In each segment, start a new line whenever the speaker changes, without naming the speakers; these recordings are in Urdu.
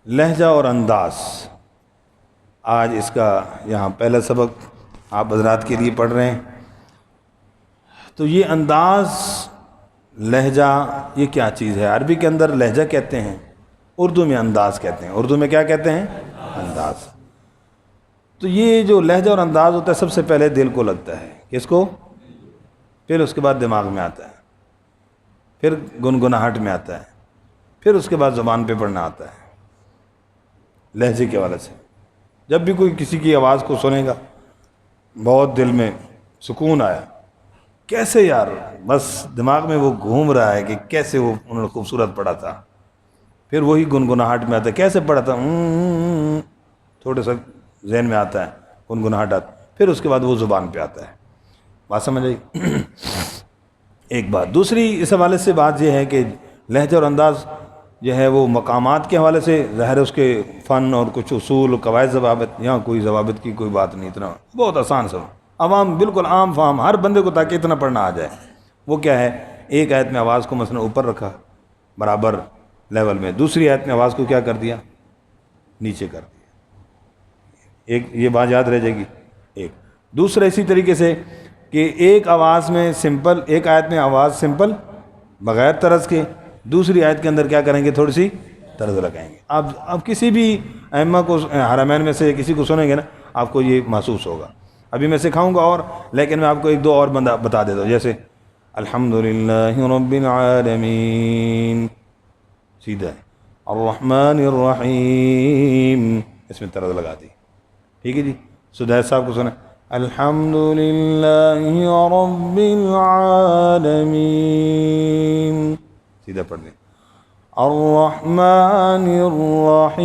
لہجہ اور انداز، آج اس کا یہاں پہلا سبق آپ حضرات کے لیے پڑھ رہے ہیں۔ تو یہ انداز، لہجہ، یہ کیا چیز ہے؟ عربی کے اندر لہجہ کہتے ہیں، اردو میں انداز کہتے ہیں۔ اردو میں کیا کہتے ہیں؟ انداز۔ تو یہ جو لہجہ اور انداز ہوتا ہے سب سے پہلے دل کو لگتا ہے، کس کو؟ پھر اس کے بعد دماغ میں آتا ہے، پھر گنگناہٹ میں آتا ہے، پھر اس کے بعد زبان پہ پڑھنا آتا ہے۔ لہجے کے حوالے سے جب بھی کوئی کسی کی آواز کو سنے گا بہت دل میں سکون آیا، کیسے یار، بس دماغ میں وہ گھوم رہا ہے کہ کیسے وہ انہوں نے خوبصورت پڑھا تھا، پھر وہی گنگناہٹ میں آتا ہے، کیسے پڑھا تھا، تھوڑے سا ذہن میں آتا ہے، گنگناہٹ آتا ہے، پھر اس کے بعد وہ زبان پہ آتا ہے۔ بات سمجھ آئی؟ ایک بات۔ دوسری اس حوالے سے بات یہ ہے کہ لہجہ اور انداز جو ہے وہ مقامات کے حوالے سے ظاہر ہے، اس کے فن اور کچھ اصول قواعد ضوابط، یہاں کوئی ضوابط کی کوئی بات نہیں، اتنا بہت آسان سب عوام بالکل عام فہم ہر بندے کو تاکہ اتنا پڑھنا آ جائے۔ وہ کیا ہے؟ ایک آیت میں آواز کو مثلا اوپر رکھا برابر لیول میں، دوسری آیت میں آواز کو کیا کر دیا؟ نیچے کر دیا۔ ایک یہ بات یاد رہ جائے گی۔ ایک دوسرا اسی طریقے سے کہ ایک آواز میں سمپل، ایک آیت میں آواز سمپل بغیر طرز کے، دوسری آیت کے اندر کیا کریں گے؟ تھوڑی سی طرز لگائیں گے۔ اب کسی بھی ائمہ کو حرمین میں سے کسی کو سنیں گے نا، آپ کو یہ محسوس ہوگا۔ ابھی میں سکھاؤں گا اور، لیکن میں آپ کو ایک دو اور بندہ بتا دیتا ہوں، جیسے الحمدللہ رب العالمین، سیدھا ہے، الرحمن الرحیم، اس میں طرز لگا دی، ٹھیک ہے جی۔ سدیس صاحب کو سنیں، الحمدللہ رب العالمین، سیدھا پڑھ لیں، الرحمن الرحیم،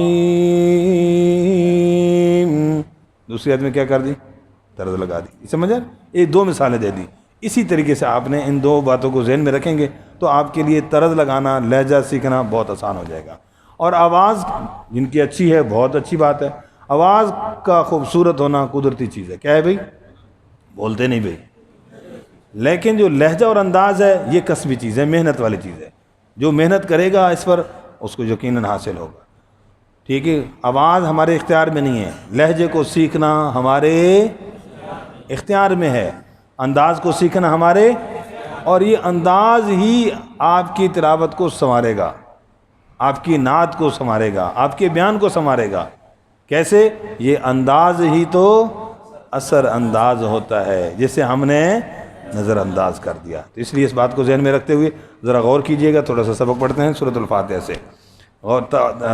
دوسری آیت میں کیا کر دی؟ طرز لگا دی۔ سمجھا؟ یہ دو مثالیں دے دی۔ اسی طریقے سے آپ نے ان دو باتوں کو ذہن میں رکھیں گے تو آپ کے لیے طرز لگانا، لہجہ سیکھنا بہت آسان ہو جائے گا۔ اور آواز جن کی اچھی ہے بہت اچھی بات ہے، آواز کا خوبصورت ہونا قدرتی چیز ہے۔ کیا ہے بھائی؟ بولتے نہیں بھائی۔ لیکن جو لہجہ اور انداز ہے یہ کسبی چیز ہے، محنت والی چیز ہے۔ جو محنت کرے گا اس پر اس کو یقیناً حاصل ہوگا، ٹھیک ہے۔ آواز ہمارے اختیار میں نہیں ہے، لہجے کو سیکھنا ہمارے اختیار میں ہے، انداز کو سیکھنا ہمارے، اور یہ انداز ہی آپ کی تلاوت کو سنوارے گا، آپ کی نعت کو سنوارے گا، آپ کے بیان کو سنوارے گا۔ کیسے؟ یہ انداز ہی تو اثر انداز ہوتا ہے جسے ہم نے نظر انداز کر دیا۔ تو اس لیے اس بات کو ذہن میں رکھتے ہوئے ذرا غور کیجئے گا۔ تھوڑا سا سبق پڑھتے ہیں سورۃ الفاتحہ سے، اور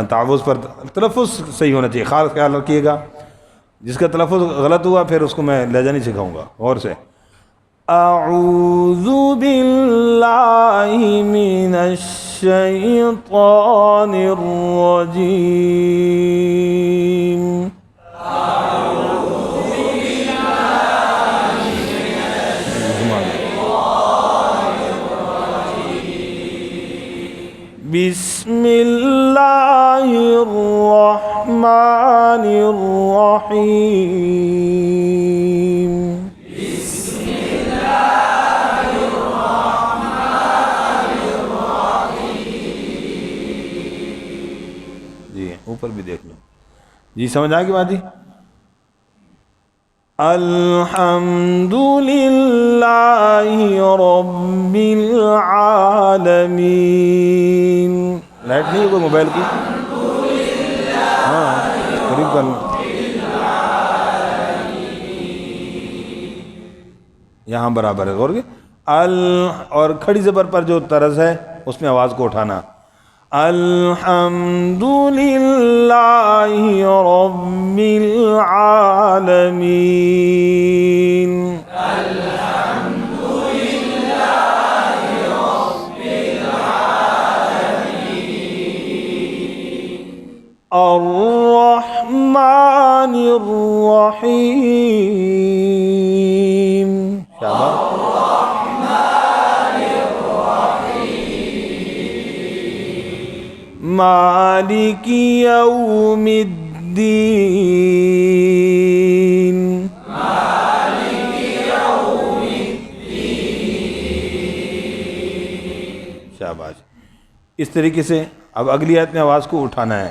تعوذ پر تلفظ صحیح ہونا چاہیے، خاص خیال رکھیے گا۔ جس کا تلفظ غلط ہوا پھر اس کو میں لہجہ نہیں سکھاؤں گا۔ غور سے، اعوذ باللہ من الشیطان الرجیم، بسم اللہ الرحمن الرحیم، بسم اللہ الرحمن الرحیم۔ جی اوپر بھی دیکھ لو جی، سمجھ آ گئی بات جی؟ الحمد للہ رب العالمین۔ لائٹ نہیں ہے کوئی موبائل کی؟ ہاں قریب کر لیں، یہاں برابر ہے۔ غور کے اور کھڑی زبر پر جو طرز ہے اس میں آواز کو اٹھانا، الحمد للہ رب العالمین، الحمد للہ رب العالمین، الرحمن الرحیم، مالک یوم الدین، مالک یوم الدین، شاباش۔ اس طریقے سے اب اگلی آیت میں آواز کو اٹھانا ہے،